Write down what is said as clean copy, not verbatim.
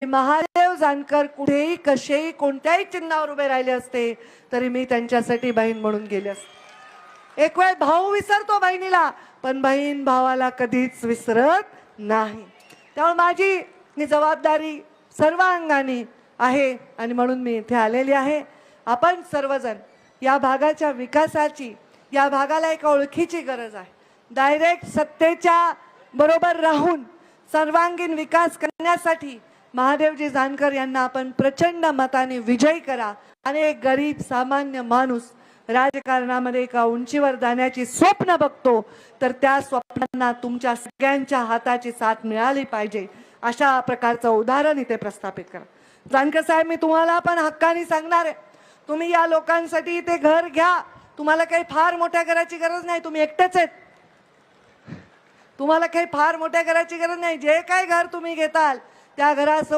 महादेव जानकर कुठेही कसेही कोणत्याही चिन्हावर उभे राहिले असते तरी मी त्यांच्यासाठी बहीण म्हणून गेले असते। एक वेळ भाऊ विसरतो बहिणीला, पण बहीण भावाला कधीच विसरत नाही। त्यामुळे माझी जबाबदारी सर्व अंगाने आहे आणि म्हणून मी इथे आलेली आहे। आपण सर्वजण या भागाच्या विकासाची, या भागाला एक ओळखीची गरज आहे। डायरेक्ट सत्तेच्या बरोबर राहून सर्वांगीण विकास करण्यासाठी महादेवजी जानकर यांना आपण प्रचंड मताने विजयी करा आणि एक गरीब सामान्य माणूस राजकारणामध्ये एका उंचीवर जाण्याची स्वप्न बघतो, तर त्या स्वप्नांना तुमच्या सगळ्यांच्या हाताची साथ मिळाली पाहिजे, अशा प्रकारचं उदाहरण इथे प्रस्थापित करा। जानकर साहेब, मी तुम्हाला पण हक्काने सांगणार आहे, तुम्ही या लोकांसाठी इथे घर घ्या। तुम्हाला काही फार मोठ्या घराची गरज नाही, तुम्ही एकटेच आहेत, तुम्हाला काही फार मोठ्या घराची गरज नाही। जे काही घर तुम्ही घेताल त्या घरासमोर